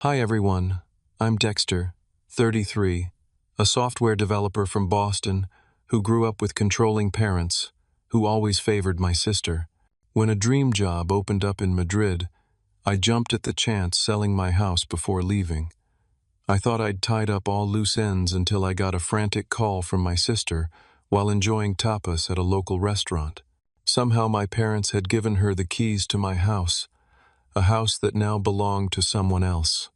Hi everyone, I'm Dexter, 33, a software developer from Boston who grew up with controlling parents who always favored my sister. When a dream job opened up in Madrid, I jumped at the chance selling my house before leaving. I thought I'd tied up all loose ends until I got a frantic call from my sister while enjoying tapas at a local restaurant. Somehow my parents had given her the keys to my house, a house that now belonged to someone else.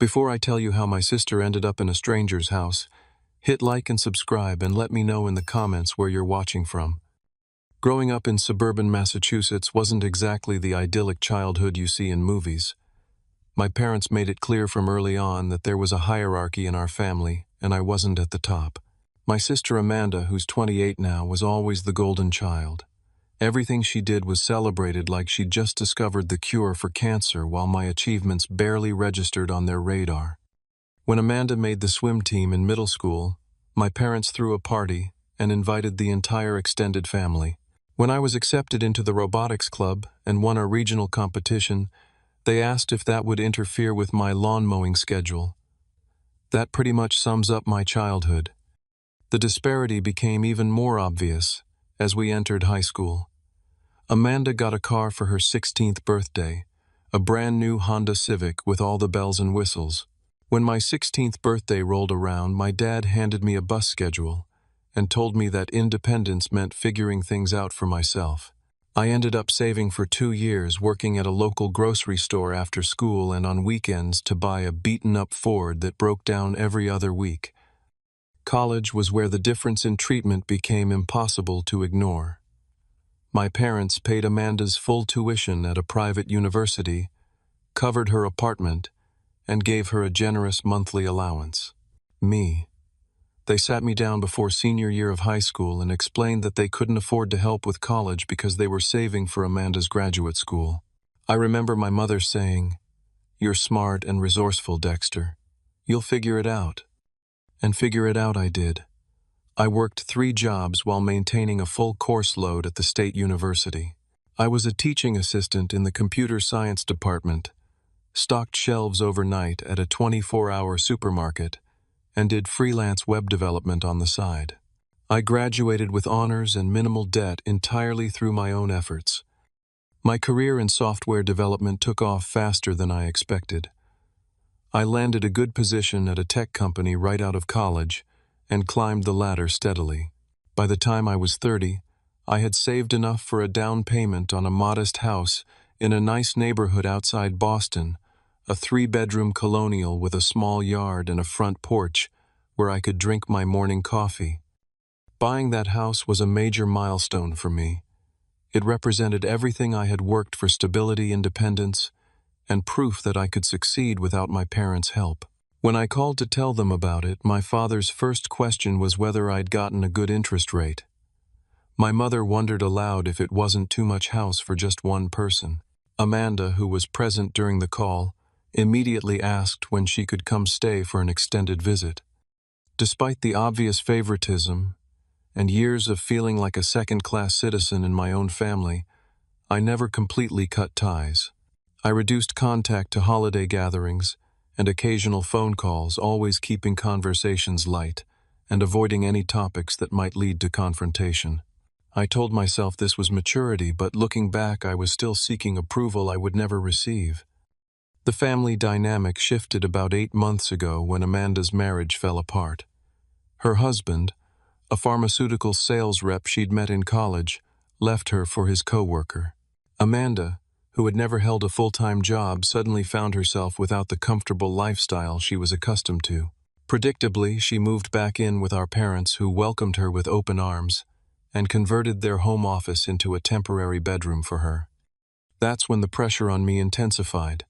Before I tell you how my sister ended up in a stranger's house, hit like and subscribe and let me know in the comments where you're watching from. Growing up in suburban Massachusetts wasn't exactly the idyllic childhood you see in movies. My parents made it clear from early on that there was a hierarchy in our family, and I wasn't at the top. My sister Amanda, who's 28 now, was always the golden child. Everything she did was celebrated like she'd just discovered the cure for cancer, while my achievements barely registered on their radar. When Amanda made the swim team in middle school, my parents threw a party and invited the entire extended family. When I was accepted into the robotics club and won a regional competition, they asked if that would interfere with my lawn mowing schedule. That pretty much sums up my childhood. The disparity became even more obvious as we entered high school. Amanda got a car for her 16th birthday, a brand new Honda Civic with all the bells and whistles. When my 16th birthday rolled around, my dad handed me a bus schedule and told me that independence meant figuring things out for myself. I ended up saving for 2 years, working at a local grocery store after school and on weekends to buy a beaten-up Ford that broke down every other week. College was where the difference in treatment became impossible to ignore. My parents paid Amanda's full tuition at a private university, covered her apartment, and gave her a generous monthly allowance. They sat me down before senior year of high school and explained that they couldn't afford to help with college because they were saving for Amanda's graduate school. I remember my mother saying, "You're smart and resourceful, Dexter. You'll figure it out." And figure it out I did. I worked 3 jobs while maintaining a full course load at the state university. I was a teaching assistant in the computer science department, stocked shelves overnight at a 24-hour supermarket, and did freelance web development on the side. I graduated with honors and minimal debt entirely through my own efforts. My career in software development took off faster than I expected. I landed a good position at a tech company right out of college and climbed the ladder steadily. By the time I was 30, I had saved enough for a down payment on a modest house in a nice neighborhood outside Boston, a 3-bedroom colonial with a small yard and a front porch where I could drink my morning coffee. Buying that house was a major milestone for me. It represented everything I had worked for: stability, independence, and proof that I could succeed without my parents' help. When I called to tell them about it, my father's first question was whether I'd gotten a good interest rate. My mother wondered aloud if it wasn't too much house for just one person. Amanda, who was present during the call, immediately asked when she could come stay for an extended visit. Despite the obvious favoritism and years of feeling like a second-class citizen in my own family, I never completely cut ties. I reduced contact to holiday gatherings and occasional phone calls, always keeping conversations light and avoiding any topics that might lead to confrontation. I told myself this was maturity, but looking back, I was still seeking approval I would never receive. The family dynamic shifted about 8 months ago when Amanda's marriage fell apart. Her husband, a pharmaceutical sales rep she'd met in college, left her for his coworker. Amanda, who had never held a full-time job, suddenly found herself without the comfortable lifestyle she was accustomed to. Predictably, she moved back in with our parents, who welcomed her with open arms and converted their home office into a temporary bedroom for her. That's when the pressure on me intensified.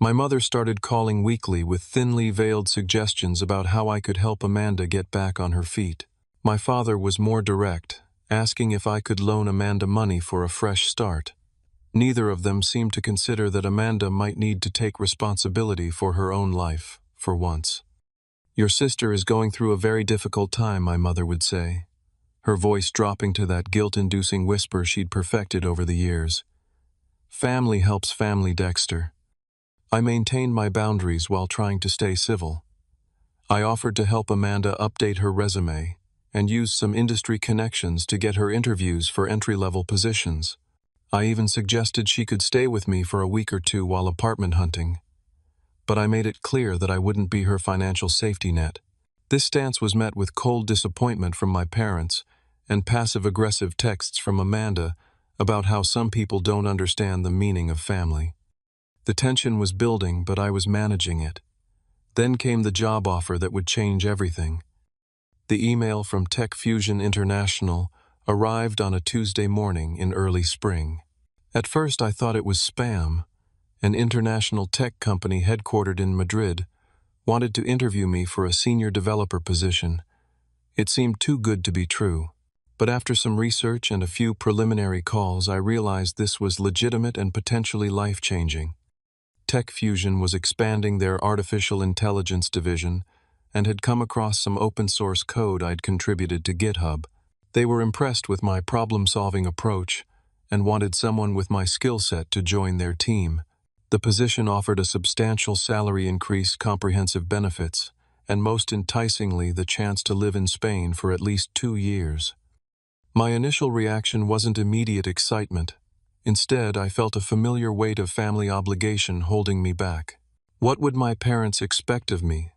My mother started calling weekly with thinly veiled suggestions about how I could help Amanda get back on her feet. My father was more direct, asking if I could loan Amanda money for a fresh start. Neither of them seemed to consider that Amanda might need to take responsibility for her own life, for once. "Your sister is going through a very difficult time," my mother would say, her voice dropping to that guilt-inducing whisper she'd perfected over the years. "Family helps family, Dexter. I maintained my boundaries while trying to stay civil. I offered to help Amanda update her resume and used some industry connections to get her interviews for entry-level positions. I even suggested she could stay with me for a week or two while apartment hunting. But I made it clear that I wouldn't be her financial safety net. This stance was met with cold disappointment from my parents and passive-aggressive texts from Amanda about how some people don't understand the meaning of family. The tension was building, but I was managing it. Then came the job offer that would change everything. The email from Tech Fusion International arrived on a Tuesday morning in early spring. At first I thought it was spam. An international tech company headquartered in Madrid wanted to interview me for a senior developer position. It seemed too good to be true. But after some research and a few preliminary calls, I realized this was legitimate and potentially life-changing. Tech Fusion was expanding their artificial intelligence division and had come across some open-source code I'd contributed to GitHub. They were impressed with my problem-solving approach and wanted someone with my skill set to join their team. The position offered a substantial salary increase, comprehensive benefits, and most enticingly, the chance to live in Spain for at least 2 years. My initial reaction wasn't immediate excitement. Instead, I felt a familiar weight of family obligation holding me back. What would my parents expect of me?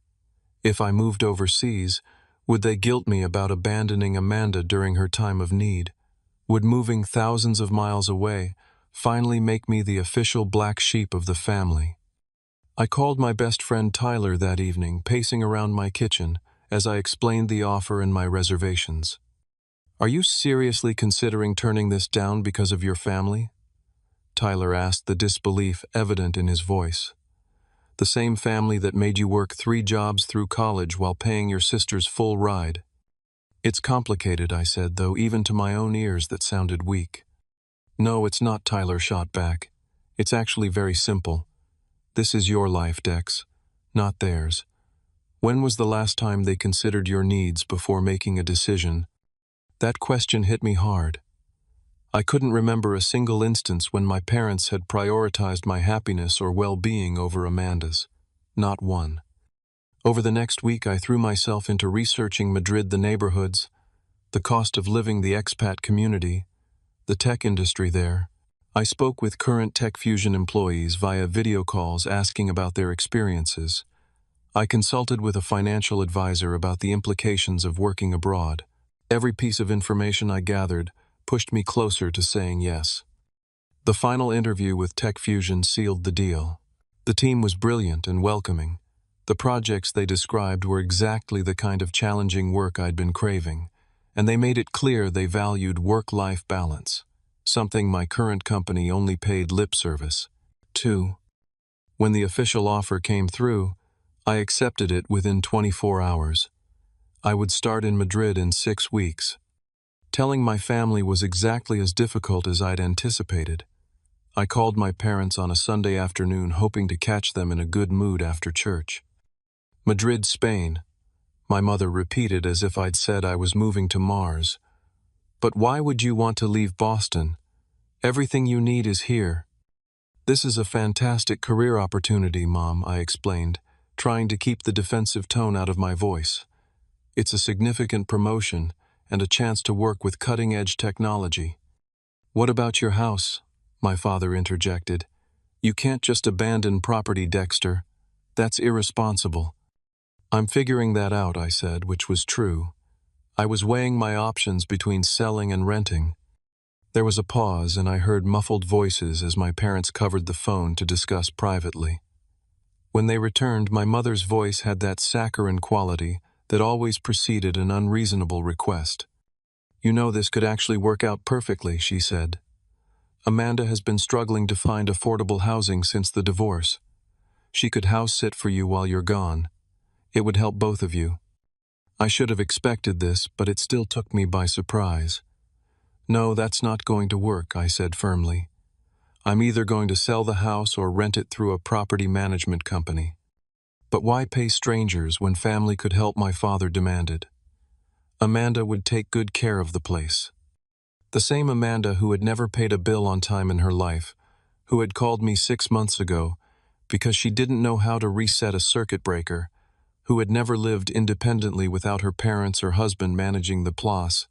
If I moved overseas, would they guilt me about abandoning Amanda during her time of need? Would moving thousands of miles away finally make me the official black sheep of the family? I called my best friend Tyler that evening, pacing around my kitchen as I explained the offer and my reservations. "Are you seriously considering turning this down because of your family?" Tyler asked, the disbelief evident in his voice. "The same family that made you work 3 jobs through college while paying your sister's full ride." "It's complicated," I said, though even to my own ears that sounded weak. "No, it's not," Tyler shot back. "It's actually very simple. This is your life, Dex, not theirs. When was the last time they considered your needs before making a decision?" That question hit me hard. I couldn't remember a single instance when my parents had prioritized my happiness or well-being over Amanda's. Not one. Over the next week, I threw myself into researching Madrid, the neighborhoods, the cost of living, the expat community, the tech industry there. I spoke with current Tech Fusion employees via video calls asking about their experiences. I consulted with a financial advisor about the implications of working abroad. Every piece of information I gathered pushed me closer to saying yes. The final interview with Tech Fusion sealed the deal. The team was brilliant and welcoming. The projects they described were exactly the kind of challenging work I'd been craving, and they made it clear they valued work-life balance, something my current company only paid lip service to. When the official offer came through, I accepted it within 24 hours. I would start in Madrid in 6 weeks. Telling my family was exactly as difficult as I'd anticipated. I called my parents on a Sunday afternoon, hoping to catch them in a good mood after church. "Madrid, Spain," my mother repeated as if I'd said I was moving to Mars. "But why would you want to leave Boston? Everything you need is here." "This is a fantastic career opportunity, Mom," I explained, trying to keep the defensive tone out of my voice. "It's a significant promotion and a chance to work with cutting-edge technology." "What about your house?" my father interjected. "You can't just abandon property, Dexter. That's irresponsible." "I'm figuring that out," I said, which was true. I was weighing my options between selling and renting. There was a pause, and I heard muffled voices as my parents covered the phone to discuss privately. When they returned, my mother's voice had that saccharine quality that always preceded an unreasonable request. "You know, this could actually work out perfectly," she said. "Amanda has been struggling to find affordable housing since the divorce. She could house sit for you while you're gone. It would help both of you." I should have expected this, but it still took me by surprise. "No, that's not going to work," I said firmly. "I'm either going to sell the house or rent it through a property management company." "But why pay strangers when family could help?" my father demanded. "Amanda would take good care of the place." The same Amanda who had never paid a bill on time in her life, who had called me 6 months ago, because she didn't know how to reset a circuit breaker, who had never lived independently without her parents or husband managing the place,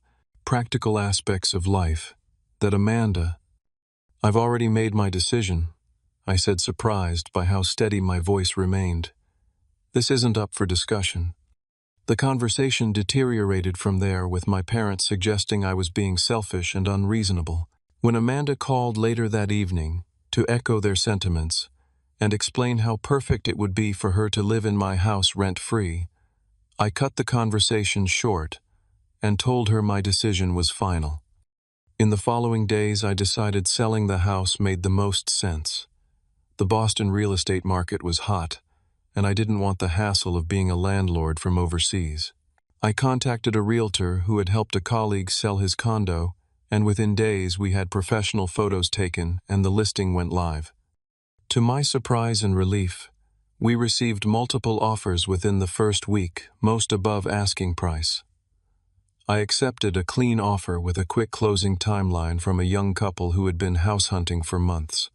practical aspects of life, that Amanda— "I've already made my decision," I said, surprised by how steady my voice remained. "This isn't up for discussion." The conversation deteriorated from there, with my parents suggesting I was being selfish and unreasonable. When Amanda called later that evening to echo their sentiments and explain how perfect it would be for her to live in my house rent-free, I cut the conversation short and told her my decision was final. In the following days, I decided selling the house made the most sense. The Boston real estate market was hot, and I didn't want the hassle of being a landlord from overseas. I contacted a realtor who had helped a colleague sell his condo, and within days we had professional photos taken and the listing went live. To my surprise and relief, we received multiple offers within the first week, most above asking price. I accepted a clean offer with a quick closing timeline from a young couple who had been house hunting for months.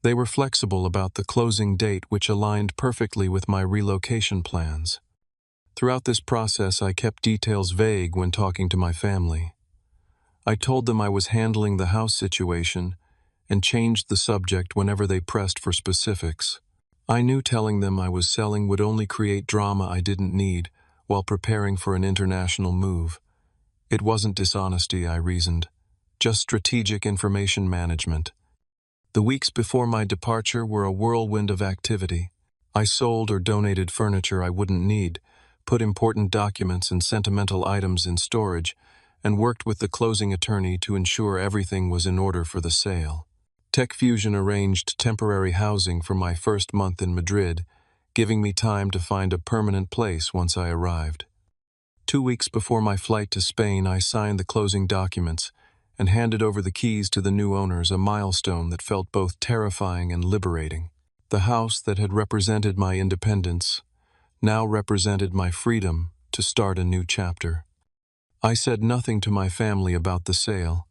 They were flexible about the closing date, which aligned perfectly with my relocation plans. Throughout this process, I kept details vague when talking to my family. I told them I was handling the house situation and changed the subject whenever they pressed for specifics. I knew telling them I was selling would only create drama I didn't need while preparing for an international move. It wasn't dishonesty, I reasoned, just strategic information management. The weeks before my departure were a whirlwind of activity. I sold or donated furniture I wouldn't need, put important documents and sentimental items in storage, and worked with the closing attorney to ensure everything was in order for the sale. TechFusion arranged temporary housing for my first month in Madrid, giving me time to find a permanent place once I arrived. 2 weeks before my flight to Spain, I signed the closing documents and handed over the keys to the new owners, a milestone that felt both terrifying and liberating. The house that had represented my independence now represented my freedom to start a new chapter. I said nothing to my family about the sale.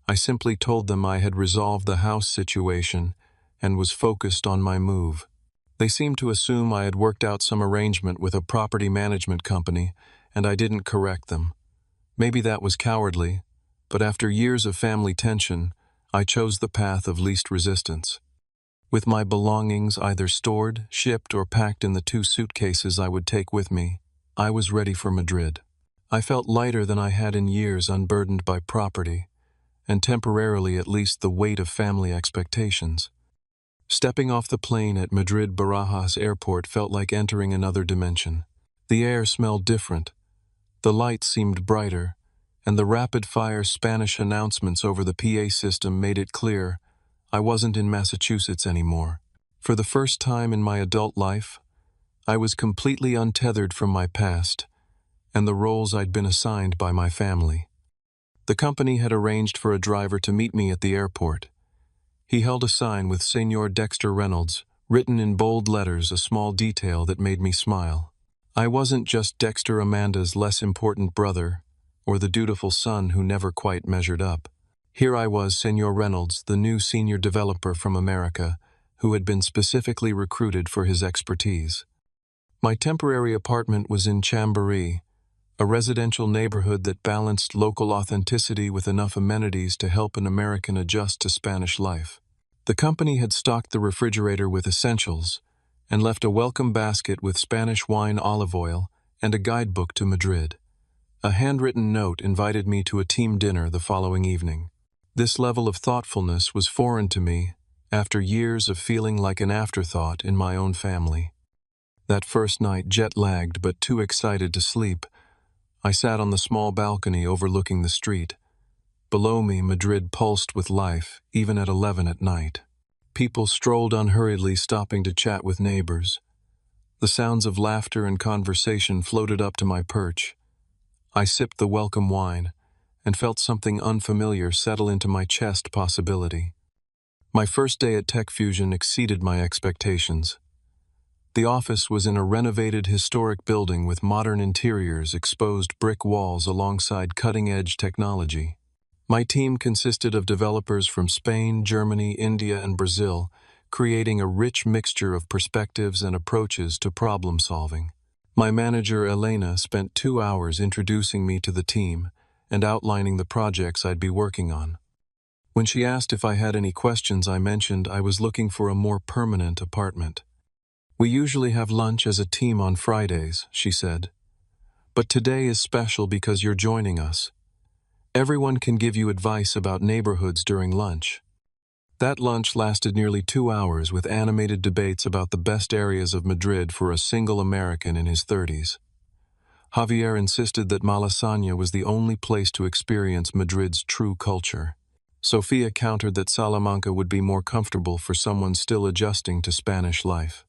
I simply told them I had resolved the house situation and was focused on my move. They seemed to assume I had worked out some arrangement with a property management company, and I didn't correct them. Maybe that was cowardly, but after years of family tension, I chose the path of least resistance. With my belongings either stored, shipped, or packed in the 2 suitcases I would take with me, I was ready for Madrid. I felt lighter than I had in years, unburdened by property, and temporarily at least the weight of family expectations. Stepping off the plane at Madrid Barajas Airport felt like entering another dimension. The air smelled different, the lights seemed brighter, and the rapid-fire Spanish announcements over the PA system made it clear I wasn't in Massachusetts anymore. For the first time in my adult life, I was completely untethered from my past and the roles I'd been assigned by my family. The company had arranged for a driver to meet me at the airport. He held a sign with Senor Dexter Reynolds, written in bold letters, a small detail that made me smile. I wasn't just Dexter, Amanda's less important brother, or the dutiful son who never quite measured up. Here I was, Senor Reynolds, the new senior developer from America, who had been specifically recruited for his expertise. My temporary apartment was in Chamberí, a residential neighborhood that balanced local authenticity with enough amenities to help an American adjust to Spanish life. The company had stocked the refrigerator with essentials and left a welcome basket with Spanish wine, olive oil, and a guidebook to Madrid. A handwritten note invited me to a team dinner the following evening. This level of thoughtfulness was foreign to me after years of feeling like an afterthought in my own family. That first night, jet-lagged but too excited to sleep, I sat on the small balcony overlooking the street. Below me, Madrid pulsed with life, even at 11 at night. People strolled unhurriedly, stopping to chat with neighbors. The sounds of laughter and conversation floated up to my perch. I sipped the welcome wine and felt something unfamiliar settle into my chest. Possibility. My first day at TechFusion exceeded my expectations. The office was in a renovated historic building with modern interiors, exposed brick walls alongside cutting-edge technology. My team consisted of developers from Spain, Germany, India, and Brazil, creating a rich mixture of perspectives and approaches to problem solving. My manager, Elena, spent 2 hours introducing me to the team and outlining the projects I'd be working on. When she asked if I had any questions, I mentioned I was looking for a more permanent apartment. "We usually have lunch as a team on Fridays," she said. "But today is special because you're joining us. Everyone can give you advice about neighborhoods during lunch." That lunch lasted nearly 2 hours with animated debates about the best areas of Madrid for a single American in his 30s. Javier insisted that Malasaña was the only place to experience Madrid's true culture. Sofia countered that Salamanca would be more comfortable for someone still adjusting to Spanish life.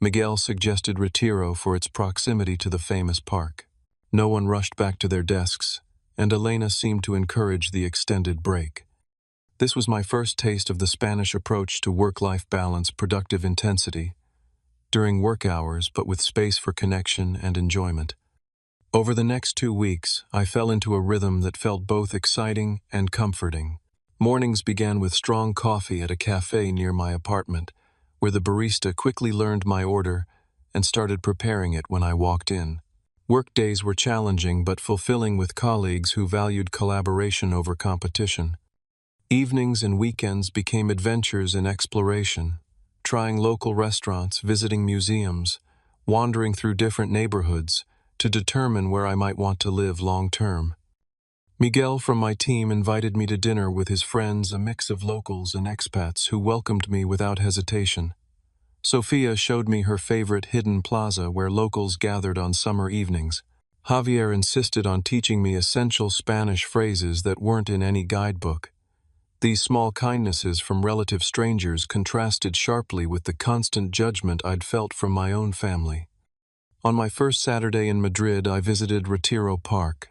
Miguel suggested Retiro for its proximity to the famous park. No one rushed back to their desks, and Elena seemed to encourage the extended break. This was my first taste of the Spanish approach to work-life balance, productive intensity, during work hours but with space for connection and enjoyment. Over the next 2 weeks, I fell into a rhythm that felt both exciting and comforting. Mornings began with strong coffee at a cafe near my apartment, where the barista quickly learned my order and started preparing it when I walked in. Work days were challenging but fulfilling with colleagues who valued collaboration over competition. Evenings and weekends became adventures in exploration, trying local restaurants, visiting museums, wandering through different neighborhoods to determine where I might want to live long-term. Miguel from my team invited me to dinner with his friends, a mix of locals and expats who welcomed me without hesitation. Sofia showed me her favorite hidden plaza where locals gathered on summer evenings. Javier insisted on teaching me essential Spanish phrases that weren't in any guidebook. These small kindnesses from relative strangers contrasted sharply with the constant judgment I'd felt from my own family. On my first Saturday in Madrid, I visited Retiro Park.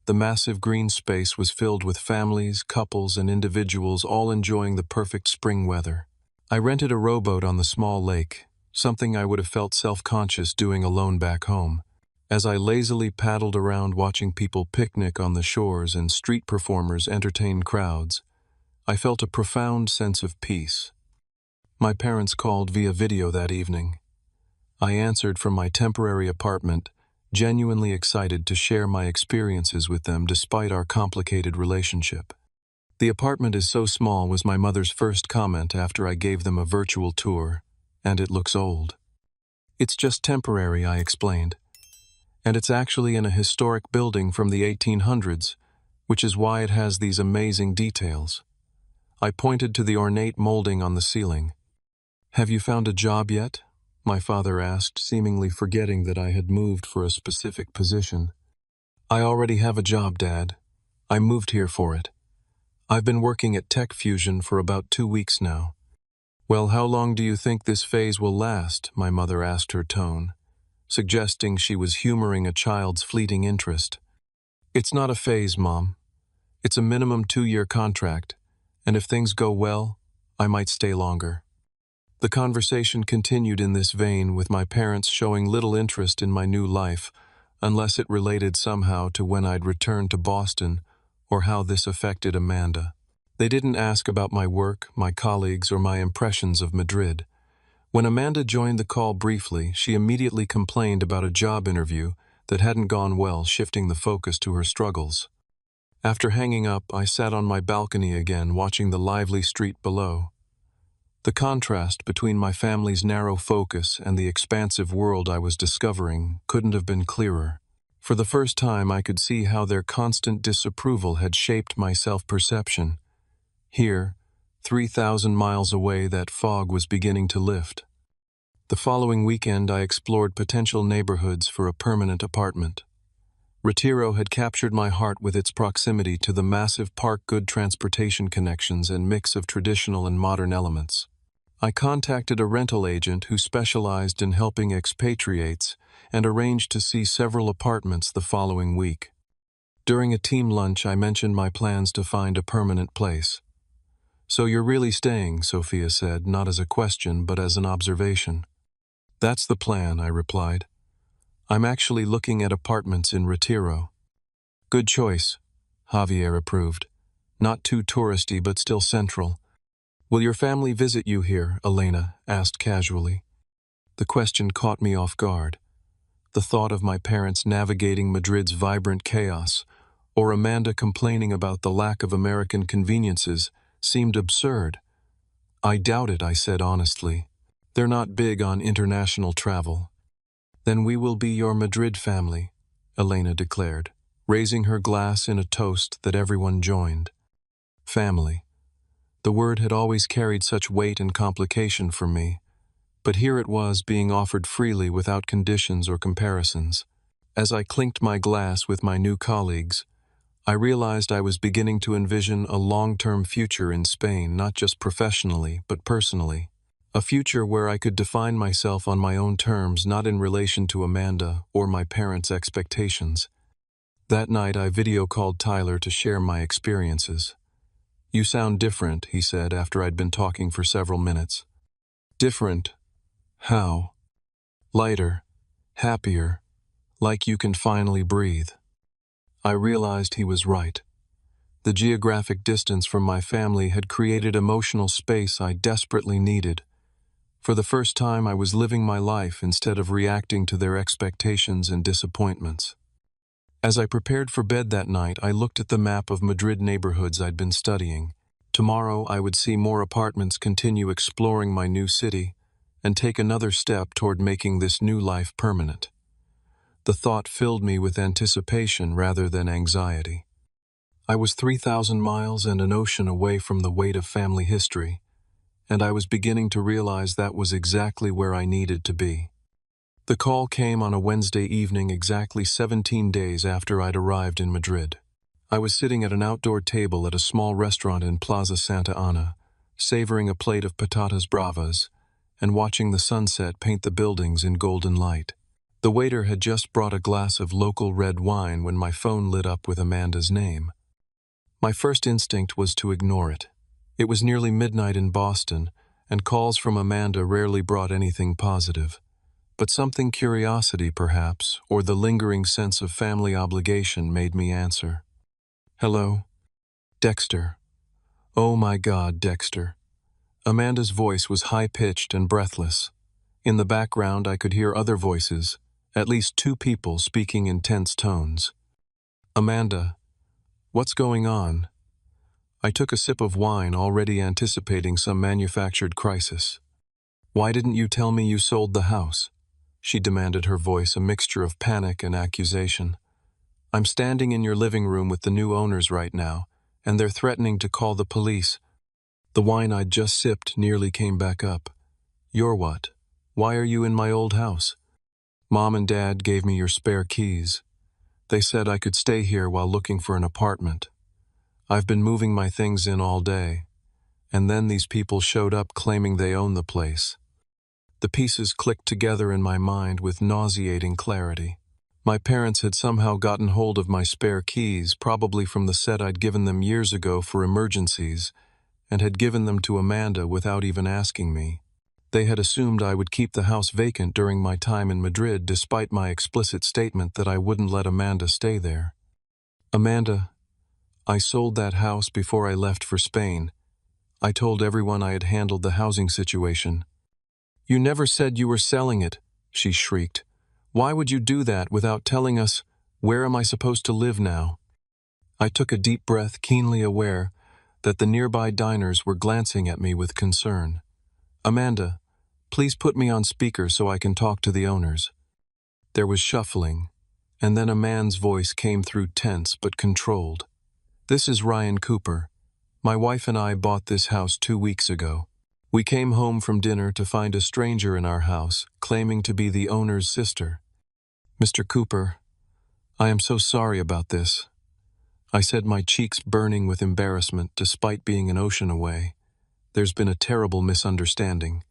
The massive green space was filled with families, couples, and individuals all enjoying the perfect spring weather. I rented a rowboat on the small lake, something I would have felt self-conscious doing alone back home. As I lazily paddled around watching people picnic on the shores and street performers entertain crowds, I felt a profound sense of peace. My parents called via video that evening. I answered from my temporary apartment, genuinely excited to share my experiences with them despite our complicated relationship. "The apartment is so small," was my mother's first comment after I gave them a virtual tour, "and it looks old." "It's just temporary," I explained. "And it's actually in a historic building from the 1800s, which is why it has these amazing details." I pointed to the ornate molding on the ceiling. "Have you found a job yet?" my father asked, seemingly forgetting that I had moved for a specific position. "I already have a job, Dad. I moved here for it. I've been working at Tech Fusion for about 2 weeks now." "Well, how long do you think this phase will last?" my mother asked, her tone suggesting she was humoring a child's fleeting interest. "It's not a phase, Mom. It's a minimum 2-year contract, and if things go well, I might stay longer." The conversation continued in this vein, with my parents showing little interest in my new life, unless it related somehow to when I'd returned to Boston or how this affected Amanda. They didn't ask about my work, my colleagues, or my impressions of Madrid. When Amanda joined the call briefly, she immediately complained about a job interview that hadn't gone well, shifting the focus to her struggles. After hanging up, I sat on my balcony again, watching the lively street below. The contrast between my family's narrow focus and the expansive world I was discovering couldn't have been clearer. For the first time, I could see how their constant disapproval had shaped my self-perception. Here, 3,000 miles away, that fog was beginning to lift. The following weekend, I explored potential neighborhoods for a permanent apartment. Retiro had captured my heart with its proximity to the massive park, good transportation connections, and mix of traditional and modern elements. I contacted a rental agent who specialized in helping expatriates and arranged to see several apartments the following week. During a team lunch, I mentioned my plans to find a permanent place. "So you're really staying," Sofia said, not as a question but as an observation. "That's the plan," I replied. "I'm actually looking at apartments in Retiro." "Good choice," Javier approved. "Not too touristy but still central." Will your family visit you here? Elena asked casually. The question caught me off guard. The thought of my parents navigating Madrid's vibrant chaos, or Amanda complaining about the lack of American conveniences, seemed absurd. I doubt it, I said honestly. They're not big on international travel. Then we will be your Madrid family, Elena declared, raising her glass in a toast that everyone joined. Family. The word had always carried such weight and complication for me, but here it was being offered freely without conditions or comparisons. As I clinked my glass with my new colleagues, I realized I was beginning to envision a long-term future in Spain, not just professionally, but personally. A future where I could define myself on my own terms, not in relation to Amanda or my parents' expectations. That night I video called Tyler to share my experiences. You sound different, he said after I'd been talking for several minutes. Different? How? Lighter, happier, like you can finally breathe. I realized he was right. The geographic distance from my family had created emotional space I desperately needed. For the first time, I was living my life instead of reacting to their expectations and disappointments. As I prepared for bed that night, I looked at the map of Madrid neighborhoods I'd been studying. Tomorrow, I would see more apartments, continue exploring my new city, and take another step toward making this new life permanent. The thought filled me with anticipation rather than anxiety. I was 3,000 miles and an ocean away from the weight of family history, and I was beginning to realize that was exactly where I needed to be. The call came on a Wednesday evening, exactly 17 days after I'd arrived in Madrid. I was sitting at an outdoor table at a small restaurant in Plaza Santa Ana, savoring a plate of patatas bravas and watching the sunset paint the buildings in golden light. The waiter had just brought a glass of local red wine when my phone lit up with Amanda's name. My first instinct was to ignore it. It was nearly midnight in Boston, and calls from Amanda rarely brought anything positive. But something, curiosity perhaps, or the lingering sense of family obligation, made me answer. Hello? Dexter. Oh my God, Dexter. Amanda's voice was high-pitched and breathless. In the background I could hear other voices, at least two people speaking in tense tones. Amanda, what's going on? I took a sip of wine, already anticipating some manufactured crisis. Why didn't you tell me you sold the house? She demanded, her voice a mixture of panic and accusation. I'm standing in your living room with the new owners right now, and they're threatening to call the police. The wine I'd just sipped nearly came back up. You're what? Why are you in my old house? Mom and Dad gave me your spare keys. They said I could stay here while looking for an apartment. I've been moving my things in all day, and then these people showed up claiming they own the place. The pieces clicked together in my mind with nauseating clarity. My parents had somehow gotten hold of my spare keys, probably from the set I'd given them years ago for emergencies, and had given them to Amanda without even asking me. They had assumed I would keep the house vacant during my time in Madrid, despite my explicit statement that I wouldn't let Amanda stay there. Amanda, I sold that house before I left for Spain. I told everyone I had handled the housing situation. You never said you were selling it, she shrieked. Why would you do that without telling us? Where am I supposed to live now? I took a deep breath, keenly aware that the nearby diners were glancing at me with concern. Amanda, please put me on speaker so I can talk to the owners. There was shuffling, and then a man's voice came through, tense but controlled. This is Ryan Cooper. My wife and I bought this house 2 weeks ago. We came home from dinner to find a stranger in our house, claiming to be the owner's sister. Mr. Cooper, I am so sorry about this. I said, my cheeks burning with embarrassment despite being an ocean away. There's been a terrible misunderstanding.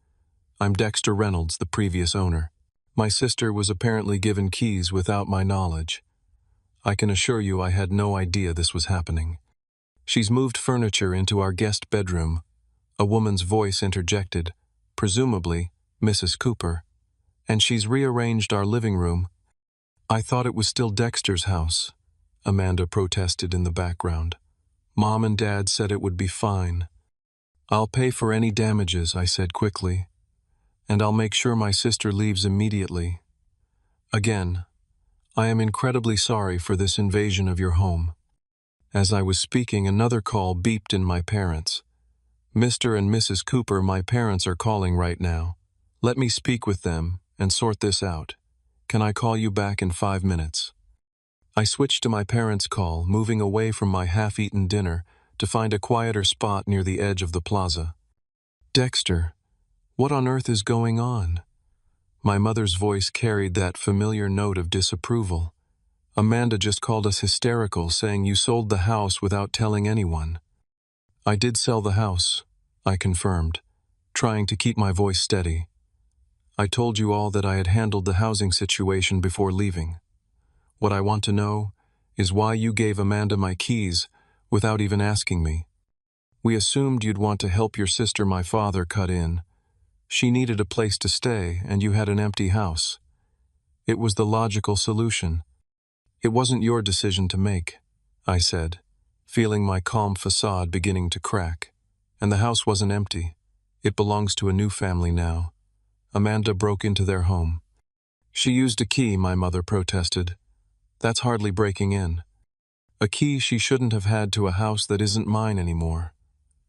I'm Dexter Reynolds, the previous owner. My sister was apparently given keys without my knowledge. I can assure you I had no idea this was happening. She's moved furniture into our guest bedroom. A woman's voice interjected, presumably Mrs. Cooper. And she's rearranged our living room. I thought it was still Dexter's house, Amanda protested in the background. Mom and Dad said it would be fine. I'll pay for any damages, I said quickly, and I'll make sure my sister leaves immediately. Again, I am incredibly sorry for this invasion of your home. As I was speaking, another call beeped in my parents. Mr. and Mrs. Cooper, my parents are calling right now. Let me speak with them and sort this out. Can I call you back in 5 minutes? I switched to my parents' call, moving away from my half-eaten dinner to find a quieter spot near the edge of the plaza. Dexter, what on earth is going on? My mother's voice carried that familiar note of disapproval. Amanda just called us hysterical, saying you sold the house without telling anyone. I did sell the house, I confirmed, trying to keep my voice steady. I told you all that I had handled the housing situation before leaving. What I want to know is why you gave Amanda my keys without even asking me. We assumed you'd want to help your sister, my father, cut in. She needed a place to stay, and you had an empty house. It was the logical solution. It wasn't your decision to make, I said, feeling my calm facade beginning to crack. And the house wasn't empty. It belongs to a new family now. Amanda broke into their home. She used a key, my mother protested. That's hardly breaking in. A key she shouldn't have had to a house that isn't mine anymore.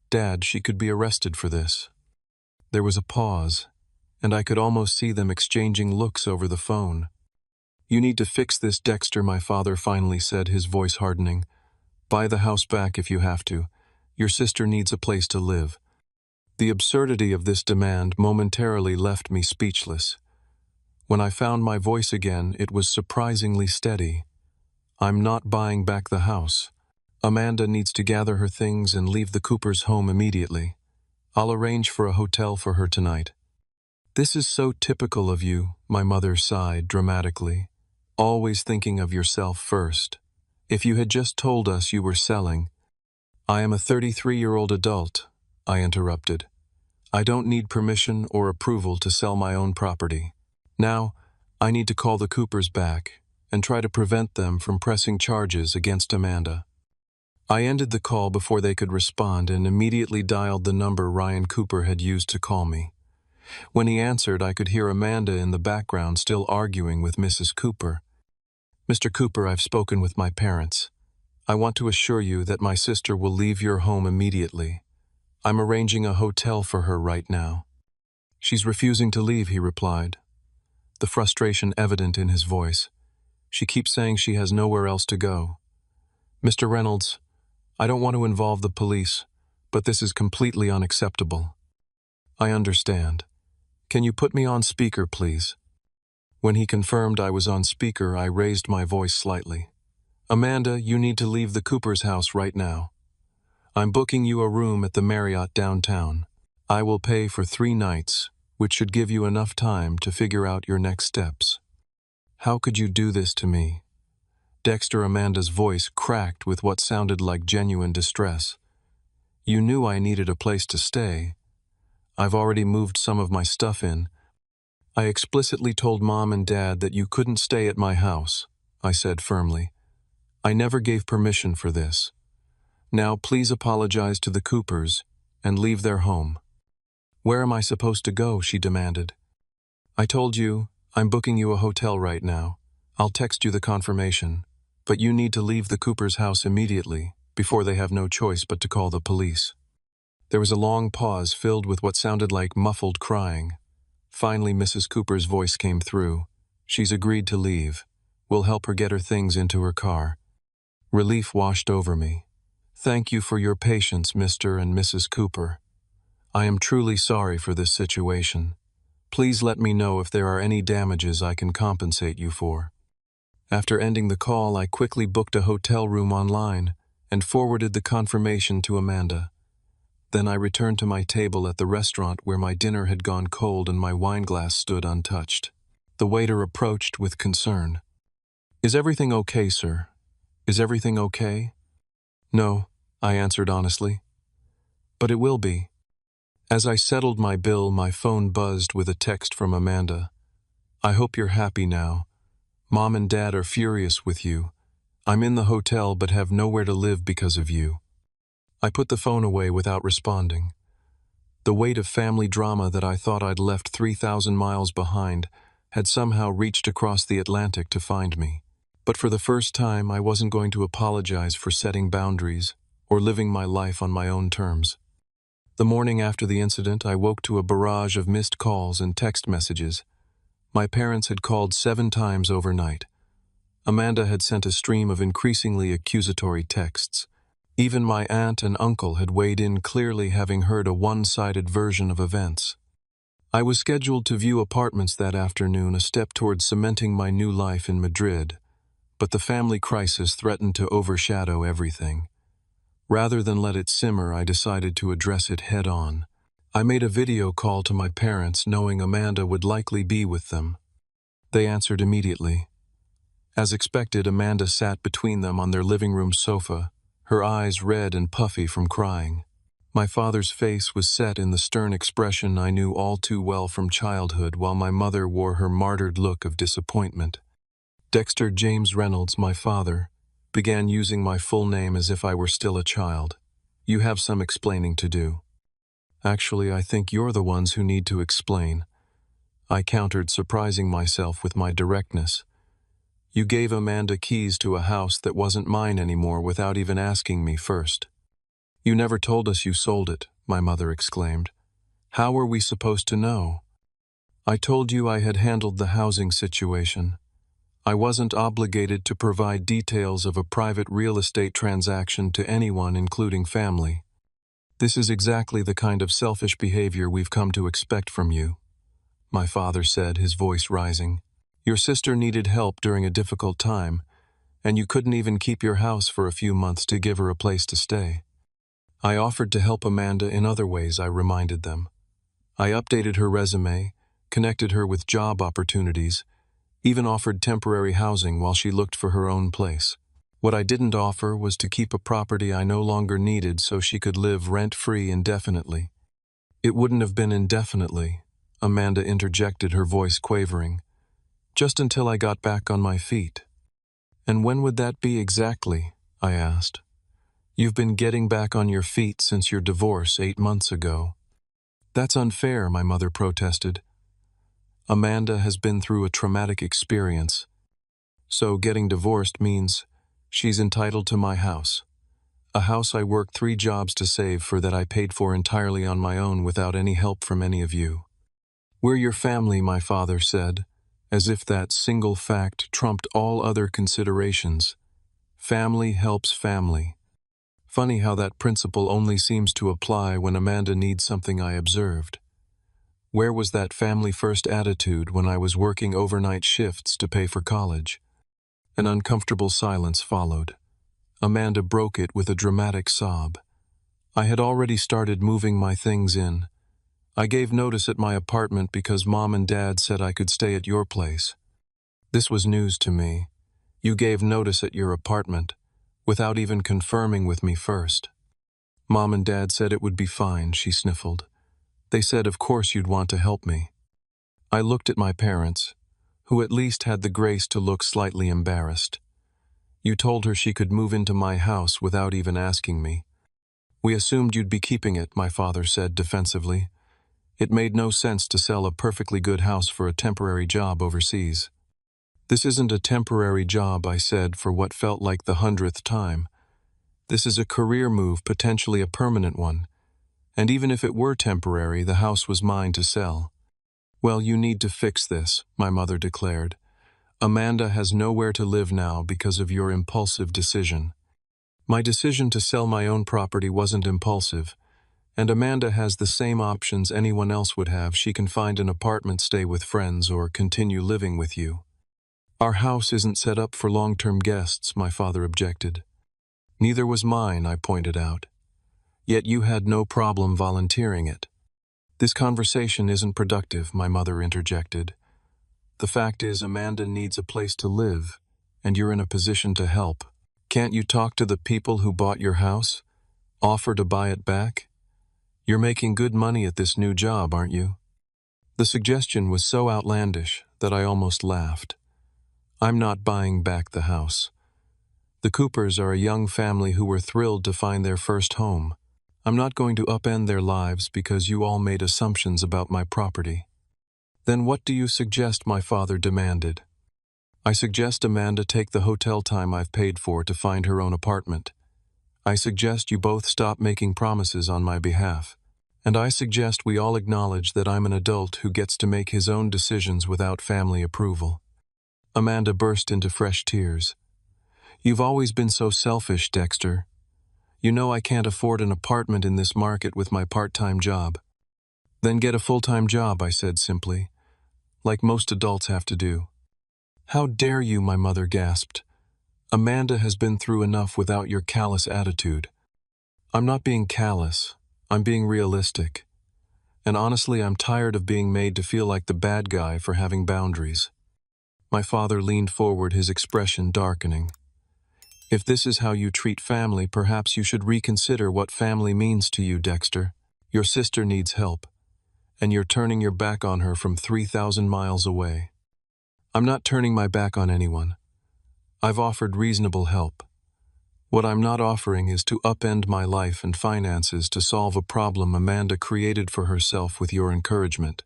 Dad, she could be arrested for this. There was a pause, and I could almost see them exchanging looks over the phone. You need to fix this, Dexter, my father finally said, his voice hardening. Buy the house back if you have to. Your sister needs a place to live. The absurdity of this demand momentarily left me speechless. When I found my voice again, it was surprisingly steady. I'm not buying back the house. Amanda needs to gather her things and leave the Coopers' home immediately. I'll arrange for a hotel for her tonight. This is so typical of you, my mother sighed dramatically. Always thinking of yourself first. If you had just told us you were selling. I am a 33-year-old adult, I interrupted. I don't need permission or approval to sell my own property. Now, I need to call the Coopers back and try to prevent them from pressing charges against Amanda. I ended the call before they could respond and immediately dialed the number Ryan Cooper had used to call me. When he answered, I could hear Amanda in the background still arguing with Mrs. Cooper. Mr. Cooper, I've spoken with my parents. I want to assure you that my sister will leave your home immediately. I'm arranging a hotel for her right now. She's refusing to leave, he replied, the frustration evident in his voice. She keeps saying she has nowhere else to go. Mr. Reynolds, I don't want to involve the police, but this is completely unacceptable. I understand. Can you put me on speaker, please? When he confirmed I was on speaker, I raised my voice slightly. Amanda, you need to leave the Cooper's house right now. I'm booking you a room at the Marriott downtown. I will pay for 3 nights, which should give you enough time to figure out your next steps. How could you do this to me? Dexter, Amanda's voice cracked with what sounded like genuine distress. You knew I needed a place to stay. I've already moved some of my stuff in. I explicitly told Mom and Dad that you couldn't stay at my house, I said firmly. I never gave permission for this. Now please apologize to the Coopers and leave their home. Where am I supposed to go? She demanded. I told you, I'm booking you a hotel right now. I'll text you the confirmation, but you need to leave the Coopers' house immediately before they have no choice but to call the police. There was a long pause filled with what sounded like muffled crying. Finally, Mrs. Cooper's voice came through. She's agreed to leave. We'll help her get her things into her car. Relief washed over me. Thank you for your patience, Mr. and Mrs. Cooper. I am truly sorry for this situation. Please let me know if there are any damages I can compensate you for. After ending the call, I quickly booked a hotel room online and forwarded the confirmation to Amanda. Then I returned to my table at the restaurant where my dinner had gone cold and my wineglass stood untouched. The waiter approached with concern. Is everything okay, sir? Is everything okay? No, I answered honestly. But it will be. As I settled my bill, my phone buzzed with a text from Amanda. I hope you're happy now. Mom and Dad are furious with you. I'm in the hotel but have nowhere to live because of you. I put the phone away without responding. The weight of family drama that I thought I'd left 3,000 miles behind had somehow reached across the Atlantic to find me. But for the first time, I wasn't going to apologize for setting boundaries or living my life on my own terms. The morning after the incident, I woke to a barrage of missed calls and text messages. My parents had called 7 times overnight. Amanda had sent a stream of increasingly accusatory texts. Even my aunt and uncle had weighed in, clearly having heard a one-sided version of events. I was scheduled to view apartments that afternoon, a step toward cementing my new life in Madrid, but the family crisis threatened to overshadow everything. Rather than let it simmer, I decided to address it head-on. I made a video call to my parents, knowing Amanda would likely be with them. They answered immediately. As expected, Amanda sat between them on their living room sofa, her eyes red and puffy from crying. My father's face was set in the stern expression I knew all too well from childhood, while my mother wore her martyred look of disappointment. Dexter James Reynolds, my father, began using my full name as if I were still a child. You have some explaining to do. Actually, I think you're the ones who need to explain. I countered, surprising myself with my directness. You gave Amanda keys to a house that wasn't mine anymore without even asking me first. You never told us you sold it, my mother exclaimed. How were we supposed to know? I told you I had handled the housing situation. I wasn't obligated to provide details of a private real estate transaction to anyone, including family. This is exactly the kind of selfish behavior we've come to expect from you, my father said, his voice rising. Your sister needed help during a difficult time, and you couldn't even keep your house for a few months to give her a place to stay. I offered to help Amanda in other ways, I reminded them. I updated her resume, connected her with job opportunities, even offered temporary housing while she looked for her own place. What I didn't offer was to keep a property I no longer needed so she could live rent-free indefinitely. It wouldn't have been indefinitely, Amanda interjected, her voice quavering. Just until I got back on my feet. And when would that be exactly? I asked. You've been getting back on your feet since your divorce 8 months ago. That's unfair, my mother protested. Amanda has been through a traumatic experience. So getting divorced means she's entitled to my house. A house I worked 3 jobs to save for, that I paid for entirely on my own without any help from any of you. We're your family, my father said, as if that single fact trumped all other considerations. Family helps family. Funny how that principle only seems to apply when Amanda needs something, I observed. Where was that family-first attitude when I was working overnight shifts to pay for college? An uncomfortable silence followed. Amanda broke it with a dramatic sob. I had already started moving my things in. I gave notice at my apartment because Mom and Dad said I could stay at your place. This was news to me. You gave notice at your apartment, without even confirming with me first. Mom and Dad said it would be fine, she sniffled. They said of course you'd want to help me. I looked at my parents, who at least had the grace to look slightly embarrassed. You told her she could move into my house without even asking me. We assumed you'd be keeping it, my father said defensively. It made no sense to sell a perfectly good house for a temporary job overseas. This isn't a temporary job, I said for what felt like the 100th time. This is a career move, potentially a permanent one. And even if it were temporary, the house was mine to sell. Well, you need to fix this, my mother declared. Amanda has nowhere to live now because of your impulsive decision. My decision to sell my own property wasn't impulsive. And Amanda has the same options anyone else would have. She can find an apartment, stay with friends, or continue living with you. Our house isn't set up for long-term guests, my father objected. Neither was mine, I pointed out. Yet you had no problem volunteering it. This conversation isn't productive, my mother interjected. The fact is, Amanda needs a place to live, and you're in a position to help. Can't you talk to the people who bought your house? Offer to buy it back? You're making good money at this new job, aren't you? The suggestion was so outlandish that I almost laughed. I'm not buying back the house. The Coopers are a young family who were thrilled to find their first home. I'm not going to upend their lives because you all made assumptions about my property. Then what do you suggest?" my father demanded. "I suggest Amanda take the hotel time I've paid for to find her own apartment. I suggest you both stop making promises on my behalf. And I suggest we all acknowledge that I'm an adult who gets to make his own decisions without family approval." Amanda burst into fresh tears. "You've always been so selfish, Dexter. You know I can't afford an apartment in this market with my part-time job." "Then get a full-time job," I said simply, "like most adults have to do." "How dare you?" my mother gasped. "Amanda has been through enough without your callous attitude." "I'm not being callous. I'm being realistic. And honestly, I'm tired of being made to feel like the bad guy for having boundaries." My father leaned forward, his expression darkening. "If this is how you treat family, perhaps you should reconsider what family means to you, Dexter. Your sister needs help, and you're turning your back on her from 3,000 miles away." "I'm not turning my back on anyone. I've offered reasonable help. What I'm not offering is to upend my life and finances to solve a problem Amanda created for herself with your encouragement."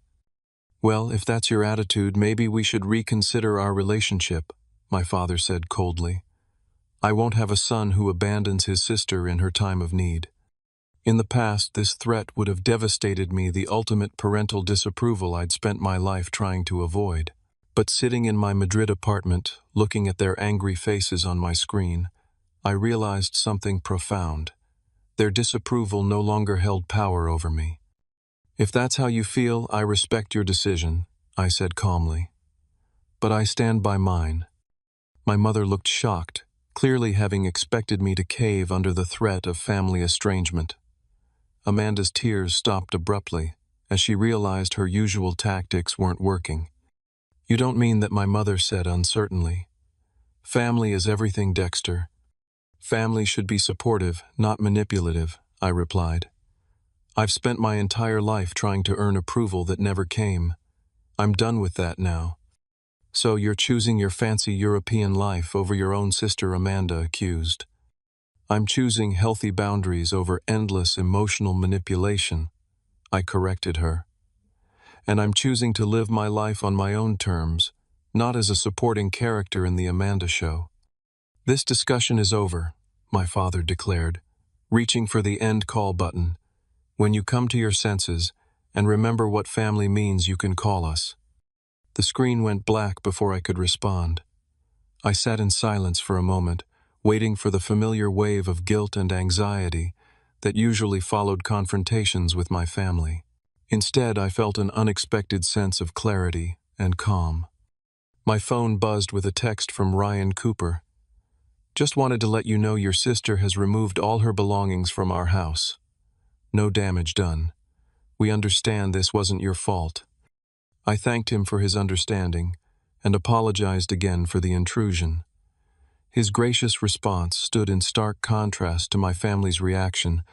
"Well, if that's your attitude, maybe we should reconsider our relationship," my father said coldly. "I won't have a son who abandons his sister in her time of need." In the past, this threat would have devastated me, the ultimate parental disapproval I'd spent my life trying to avoid. But sitting in my Madrid apartment, looking at their angry faces on my screen, I realized something profound. Their disapproval no longer held power over me. "If that's how you feel, I respect your decision," I said calmly. "But I stand by mine." My mother looked shocked, clearly having expected me to cave under the threat of family estrangement. Amanda's tears stopped abruptly as she realized her usual tactics weren't working. "You don't mean that?" my mother said uncertainly. "Family is everything, Dexter. Family should be supportive, not manipulative," I replied. "I've spent my entire life trying to earn approval that never came. I'm done with that now." "So you're choosing your fancy European life over your own sister?" Amanda accused. "I'm choosing healthy boundaries over endless emotional manipulation," I corrected her. "And I'm choosing to live my life on my own terms, not as a supporting character in the Amanda show." "This discussion is over," my father declared, reaching for the end call button. "When you come to your senses and remember what family means, you can call us." The screen went black before I could respond. I sat in silence for a moment, waiting for the familiar wave of guilt and anxiety that usually followed confrontations with my family. Instead, I felt an unexpected sense of clarity and calm. My phone buzzed with a text from Ryan Cooper. "Just wanted to let you know your sister has removed all her belongings from our house. No damage done. We understand this wasn't your fault." I thanked him for his understanding and apologized again for the intrusion. His gracious response stood in stark contrast to my family's reaction,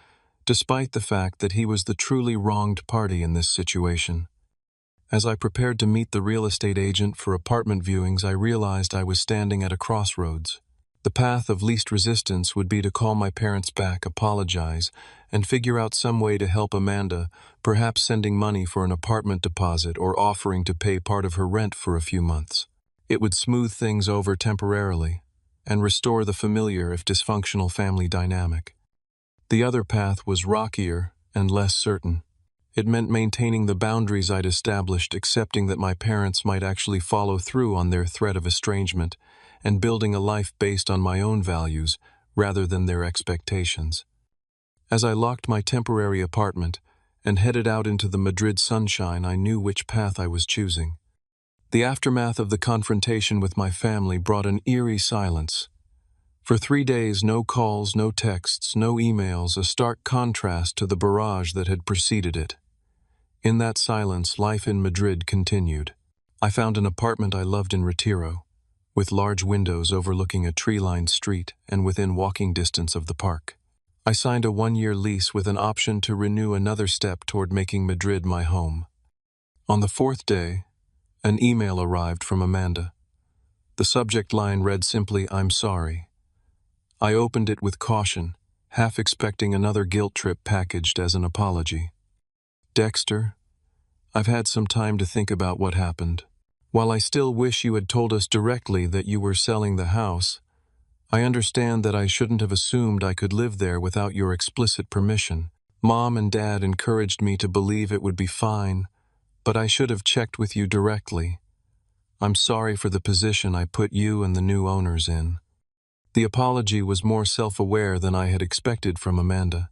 despite the fact that he was the truly wronged party in this situation. As I prepared to meet the real estate agent for apartment viewings, I realized I was standing at a crossroads. The path of least resistance would be to call my parents back, apologize, and figure out some way to help Amanda, perhaps sending money for an apartment deposit or offering to pay part of her rent for a few months. It would smooth things over temporarily and restore the familiar if dysfunctional family dynamic. The other path was rockier and less certain. It meant maintaining the boundaries I'd established, accepting that my parents might actually follow through on their threat of estrangement, and building a life based on my own values rather than their expectations. As I locked my temporary apartment and headed out into the Madrid sunshine, I knew which path I was choosing. The aftermath of the confrontation with my family brought an eerie silence. For 3 days, no calls, no texts, no emails, a stark contrast to the barrage that had preceded it. In that silence, life in Madrid continued. I found an apartment I loved in Retiro, with large windows overlooking a tree-lined street and within walking distance of the park. I signed a 1-year lease with an option to renew, another step toward making Madrid my home. On the 4th day, an email arrived from Amanda. The subject line read simply, "I'm sorry." I opened it with caution, half expecting another guilt trip packaged as an apology. Dexter, I've had some time to think about what happened. While I still wish you had told us directly that you were selling the house, I understand that I shouldn't have assumed I could live there without your explicit permission. Mom and Dad encouraged me to believe it would be fine, but I should have checked with you directly. I'm sorry for the position I put you and the new owners in. The apology was more self-aware than I had expected from Amanda.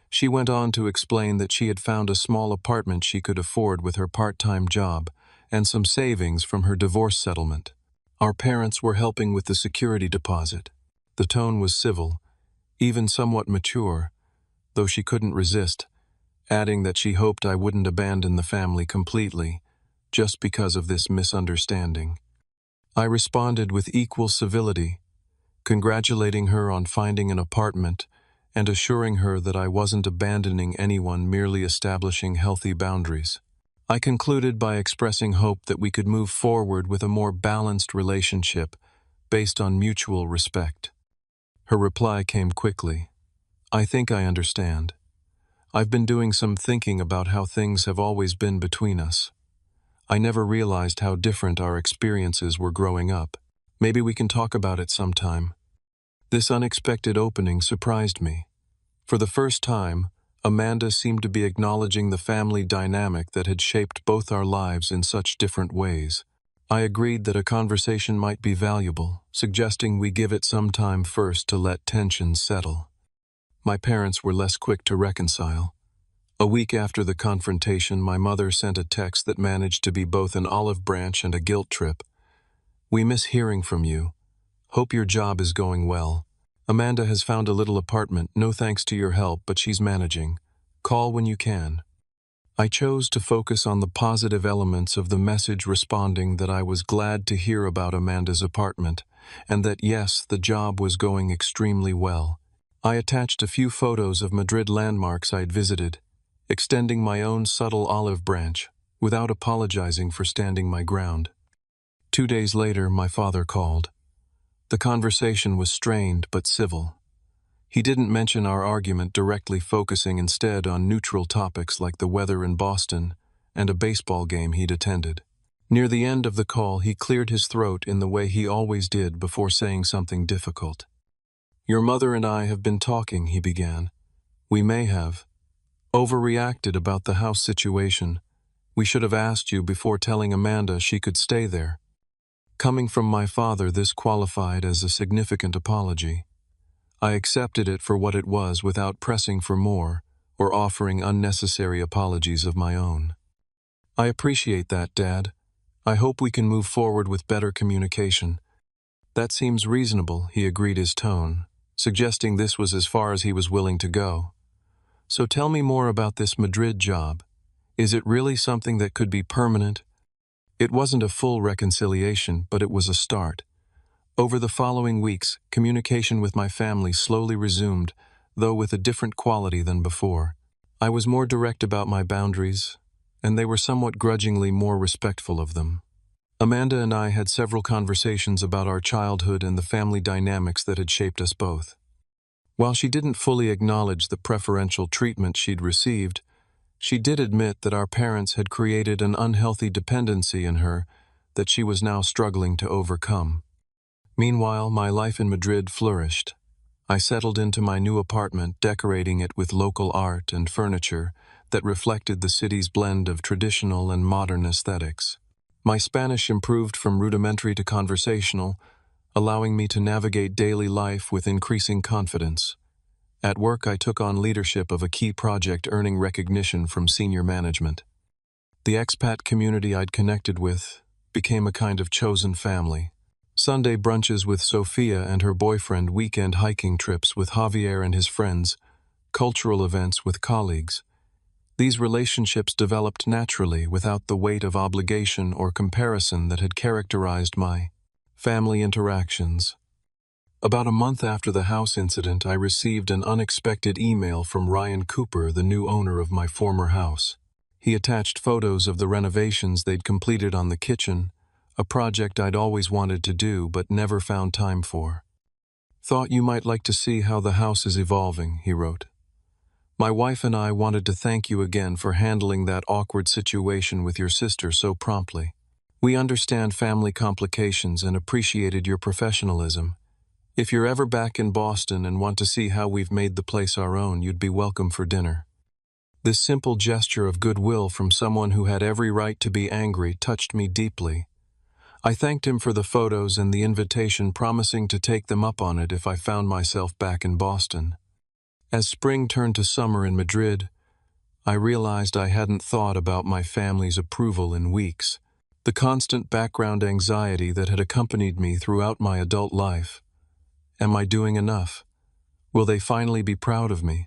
She went on to explain that she had found a small apartment she could afford with her part-time job and some savings from her divorce settlement. Our parents were helping with the security deposit. The tone was civil, even somewhat mature, though she couldn't resist, adding that she hoped I wouldn't abandon the family completely, just because of this misunderstanding. I responded with equal civility, congratulating her on finding an apartment and assuring her that I wasn't abandoning anyone, merely establishing healthy boundaries. I concluded by expressing hope that we could move forward with a more balanced relationship based on mutual respect. Her reply came quickly. I think I understand. I've been doing some thinking about how things have always been between us. I never realized how different our experiences were growing up. Maybe we can talk about it sometime. This unexpected opening surprised me. For the first time, Amanda seemed to be acknowledging the family dynamic that had shaped both our lives in such different ways. I agreed that a conversation might be valuable, suggesting we give it some time first to let tensions settle. My parents were less quick to reconcile. A week after the confrontation, my mother sent a text that managed to be both an olive branch and a guilt trip. We miss hearing from you. Hope your job is going well. Amanda has found a little apartment, no thanks to your help, but she's managing. Call when you can. I chose to focus on the positive elements of the message, responding that I was glad to hear about Amanda's apartment, and that yes, the job was going extremely well. I attached a few photos of Madrid landmarks I'd visited, extending my own subtle olive branch, without apologizing for standing my ground. 2 days later, my father called. The conversation was strained but civil. He didn't mention our argument directly, focusing instead on neutral topics like the weather in Boston and a baseball game he'd attended. Near the end of the call, he cleared his throat in the way he always did before saying something difficult. Your mother and I have been talking, he began. We may have overreacted about the house situation. We should have asked you before telling Amanda she could stay there. Coming from my father, this qualified as a significant apology. I accepted it for what it was without pressing for more or offering unnecessary apologies of my own. I appreciate that, Dad. I hope we can move forward with better communication. That seems reasonable, he agreed, his tone, suggesting this was as far as he was willing to go. So tell me more about this Madrid job. Is it really something that could be permanent? It wasn't a full reconciliation, but it was a start. Over the following weeks, communication with my family slowly resumed, though with a different quality than before. I was more direct about my boundaries, and they were somewhat grudgingly more respectful of them. Amanda and I had several conversations about our childhood and the family dynamics that had shaped us both. While she didn't fully acknowledge the preferential treatment she'd received, she did admit that our parents had created an unhealthy dependency in her that she was now struggling to overcome. Meanwhile, my life in Madrid flourished. I settled into my new apartment, decorating it with local art and furniture that reflected the city's blend of traditional and modern aesthetics. My Spanish improved from rudimentary to conversational, allowing me to navigate daily life with increasing confidence. At work, I took on leadership of a key project, earning recognition from senior management. The expat community I'd connected with became a kind of chosen family. Sunday brunches with Sophia and her boyfriend, weekend hiking trips with Javier and his friends, cultural events with colleagues. These relationships developed naturally without the weight of obligation or comparison that had characterized my family interactions. About a month after the house incident, I received an unexpected email from Ryan Cooper, the new owner of my former house. He attached photos of the renovations they'd completed on the kitchen, a project I'd always wanted to do but never found time for. Thought you might like to see how the house is evolving, he wrote. My wife and I wanted to thank you again for handling that awkward situation with your sister so promptly. We understand family complications and appreciated your professionalism. If you're ever back in Boston and want to see how we've made the place our own, you'd be welcome for dinner. This simple gesture of goodwill from someone who had every right to be angry touched me deeply. I thanked him for the photos and the invitation, promising to take them up on it if I found myself back in Boston. As spring turned to summer in Madrid, I realized I hadn't thought about my family's approval in weeks. The constant background anxiety that had accompanied me throughout my adult life. Am I doing enough? Will they finally be proud of me?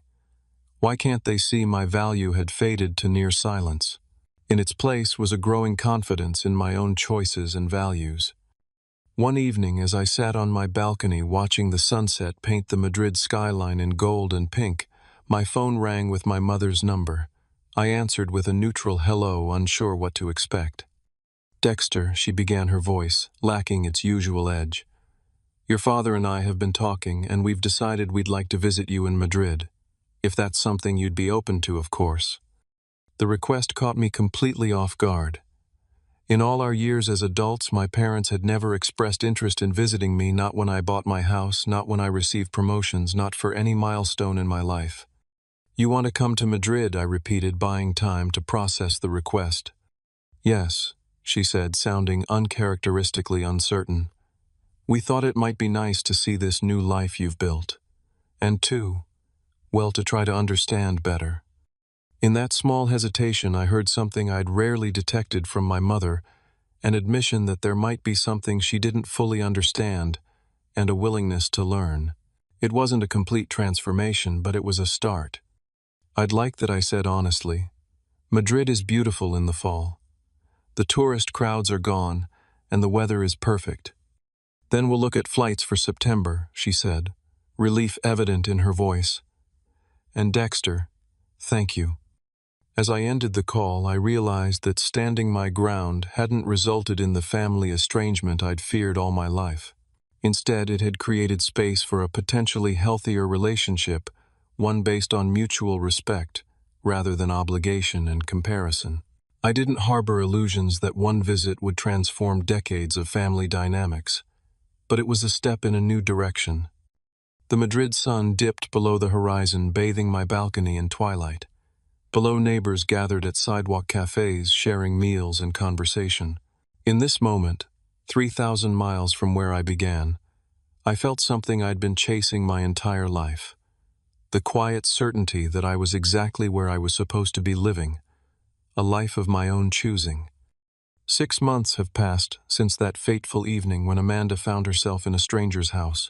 Why can't they see my value had faded to near silence? In its place was a growing confidence in my own choices and values. One evening, as I sat on my balcony watching the sunset paint the Madrid skyline in gold and pink, my phone rang with my mother's number. I answered with a neutral hello, unsure what to expect. Dexter, she began, her voice lacking its usual edge. Your father and I have been talking, and we've decided we'd like to visit you in Madrid. If that's something you'd be open to, of course. The request caught me completely off guard. In all our years as adults, my parents had never expressed interest in visiting me, not when I bought my house, not when I received promotions, not for any milestone in my life. You want to come to Madrid, I repeated, buying time to process the request. Yes, she said, sounding uncharacteristically uncertain. We thought it might be nice to see this new life you've built. And to try to understand better. In that small hesitation, I heard something I'd rarely detected from my mother, an admission that there might be something she didn't fully understand, and a willingness to learn. It wasn't a complete transformation, but it was a start. I'd like that, I said honestly. Madrid is beautiful in the fall. The tourist crowds are gone, and the weather is perfect. Then we'll look at flights for September, she said, relief evident in her voice. And Dexter, thank you. As I ended the call, I realized that standing my ground hadn't resulted in the family estrangement I'd feared all my life. Instead, it had created space for a potentially healthier relationship, one based on mutual respect, rather than obligation and comparison. I didn't harbor illusions that one visit would transform decades of family dynamics, but it was a step in a new direction. The Madrid sun dipped below the horizon, bathing my balcony in twilight. Below, neighbors gathered at sidewalk cafes, sharing meals and conversation. In this moment, 3,000 miles from where I began, I felt something I'd been chasing my entire life. The quiet certainty that I was exactly where I was supposed to be living, a life of my own choosing. 6 months have passed since that fateful evening when Amanda found herself in a stranger's house.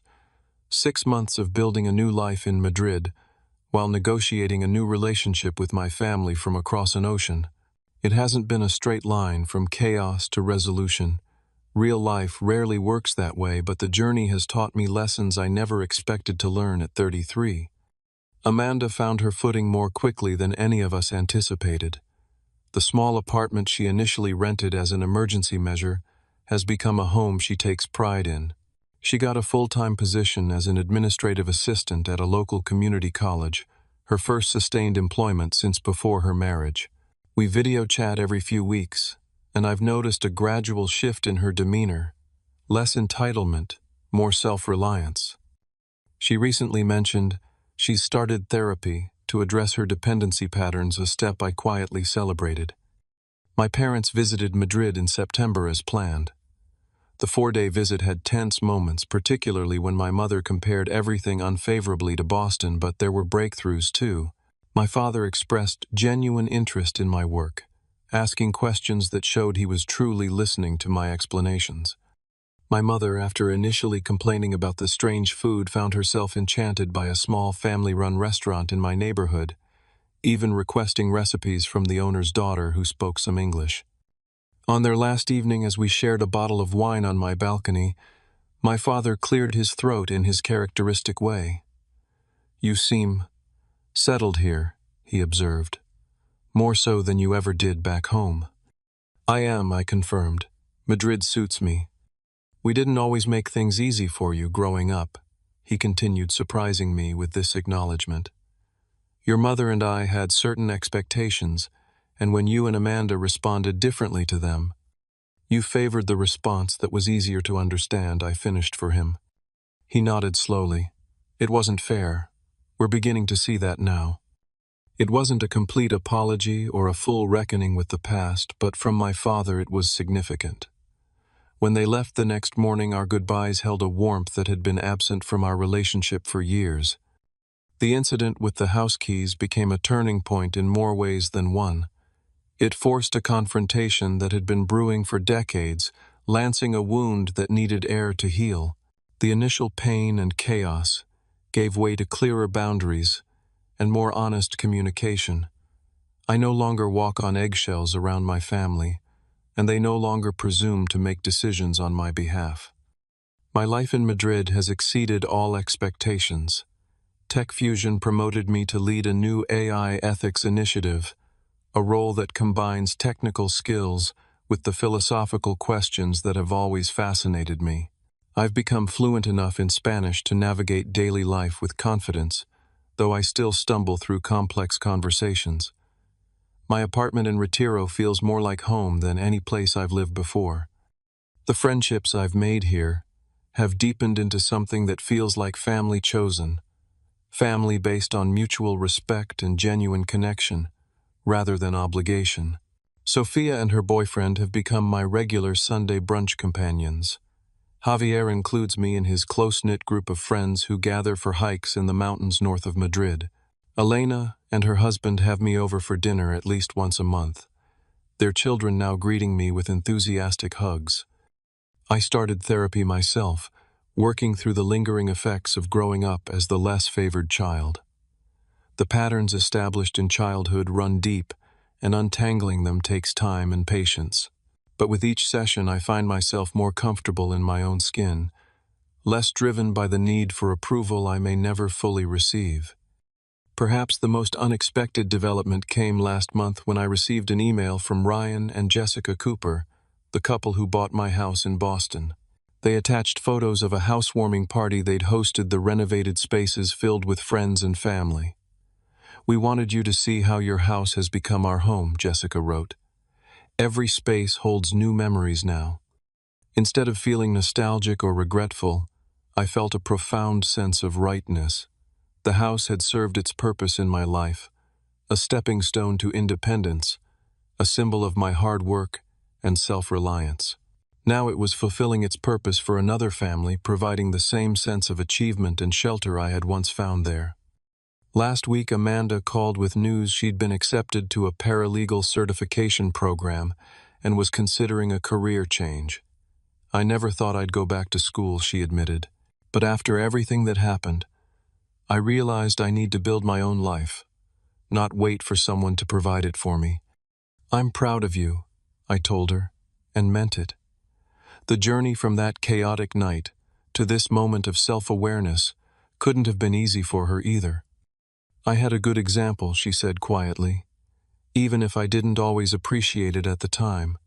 6 months of building a new life in Madrid, while negotiating a new relationship with my family from across an ocean. It hasn't been a straight line from chaos to resolution. Real life rarely works that way, but the journey has taught me lessons I never expected to learn at 33. Amanda found her footing more quickly than any of us anticipated. The small apartment she initially rented as an emergency measure has become a home she takes pride in. She got a full-time position as an administrative assistant at a local community college, her first sustained employment since before her marriage. We video chat every few weeks, and I've noticed a gradual shift in her demeanor, less entitlement, more self-reliance. She recently mentioned she's started therapy to address her dependency patterns, a step I quietly celebrated. My parents visited Madrid in September as planned. The 4-day visit had tense moments, particularly when my mother compared everything unfavorably to Boston, but there were breakthroughs too. My father expressed genuine interest in my work, asking questions that showed he was truly listening to my explanations. My mother, after initially complaining about the strange food, found herself enchanted by a small family-run restaurant in my neighborhood, even requesting recipes from the owner's daughter who spoke some English. On their last evening, as we shared a bottle of wine on my balcony, my father cleared his throat in his characteristic way. You seem settled here, he observed, more so than you ever did back home. I am, I confirmed. Madrid suits me. We didn't always make things easy for you growing up, he continued, surprising me with this acknowledgement. Your mother and I had certain expectations, and when you and Amanda responded differently to them, you favored the response that was easier to understand, I finished for him. He nodded slowly. It wasn't fair. We're beginning to see that now. It wasn't a complete apology or a full reckoning with the past, but from my father it was significant. When they left the next morning, our goodbyes held a warmth that had been absent from our relationship for years. The incident with the house keys became a turning point in more ways than one. It forced a confrontation that had been brewing for decades, lancing a wound that needed air to heal. The initial pain and chaos gave way to clearer boundaries and more honest communication. I no longer walk on eggshells around my family, and they no longer presume to make decisions on my behalf. My life in Madrid has exceeded all expectations. Tech Fusion promoted me to lead a new AI ethics initiative, a role that combines technical skills with the philosophical questions that have always fascinated me. I've become fluent enough in Spanish to navigate daily life with confidence, though I still stumble through complex conversations. My apartment in Retiro feels more like home than any place I've lived before. The friendships I've made here have deepened into something that feels like family chosen, family based on mutual respect and genuine connection, rather than obligation. Sophia and her boyfriend have become my regular Sunday brunch companions. Javier includes me in his close-knit group of friends who gather for hikes in the mountains north of Madrid. Elena and her husband have me over for dinner at least once a month, their children now greeting me with enthusiastic hugs. I started therapy myself, working through the lingering effects of growing up as the less favored child. The patterns established in childhood run deep, and untangling them takes time and patience. But with each session, I find myself more comfortable in my own skin, less driven by the need for approval I may never fully receive. Perhaps the most unexpected development came last month when I received an email from Ryan and Jessica Cooper, the couple who bought my house in Boston. They attached photos of a housewarming party they'd hosted, the renovated spaces filled with friends and family. We wanted you to see how your house has become our home, Jessica wrote. Every space holds new memories now. Instead of feeling nostalgic or regretful, I felt a profound sense of rightness. The house had served its purpose in my life, a stepping stone to independence, a symbol of my hard work and self-reliance. Now it was fulfilling its purpose for another family, providing the same sense of achievement and shelter I had once found there. Last week, Amanda called with news she'd been accepted to a paralegal certification program and was considering a career change. I never thought I'd go back to school, she admitted. But after everything that happened, I realized I need to build my own life, not wait for someone to provide it for me. I'm proud of you, I told her, and meant it. The journey from that chaotic night to this moment of self-awareness couldn't have been easy for her either. I had a good example, she said quietly, even if I didn't always appreciate it at the time.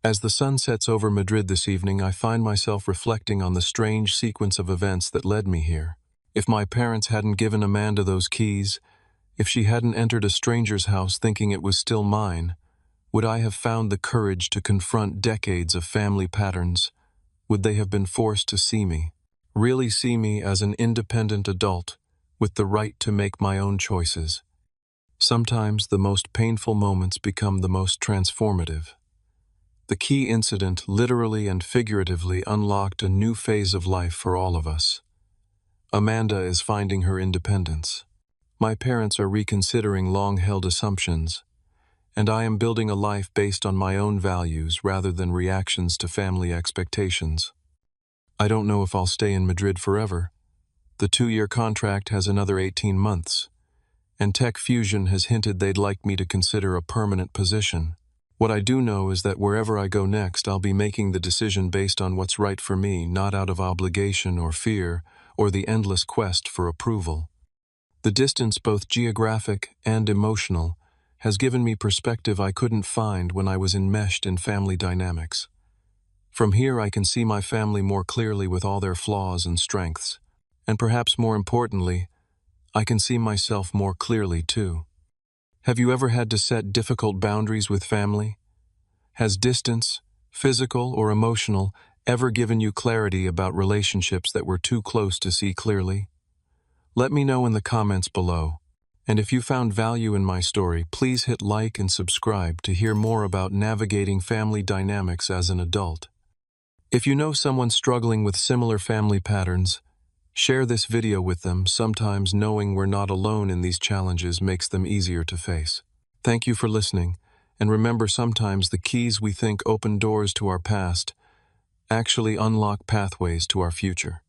As the sun sets over Madrid this evening, I find myself reflecting on the strange sequence of events that led me here. If my parents hadn't given Amanda those keys, if she hadn't entered a stranger's house thinking it was still mine, would I have found the courage to confront decades of family patterns? Would they have been forced to see me, really see me as an independent adult, with the right to make my own choices? Sometimes the most painful moments become the most transformative. The key incident literally and figuratively unlocked a new phase of life for all of us. Amanda is finding her independence. My parents are reconsidering long-held assumptions, and I am building a life based on my own values rather than reactions to family expectations. I don't know if I'll stay in Madrid forever. The 2-year contract has another 18 months, and Tech Fusion has hinted they'd like me to consider a permanent position. What I do know is that wherever I go next, I'll be making the decision based on what's right for me, not out of obligation or fear or the endless quest for approval. The distance, both geographic and emotional, has given me perspective I couldn't find when I was enmeshed in family dynamics. From here, I can see my family more clearly with all their flaws and strengths. And perhaps more importantly, I can see myself more clearly too. Have you ever had to set difficult boundaries with family? Has distance, physical or emotional, ever given you clarity about relationships that were too close to see clearly? Let me know in the comments below. And if you found value in my story, please hit like and subscribe to hear more about navigating family dynamics as an adult. If you know someone struggling with similar family patterns, share this video with them. Sometimes knowing we're not alone in these challenges makes them easier to face. Thank you for listening, and remember, sometimes the keys we think open doors to our past actually unlock pathways to our future.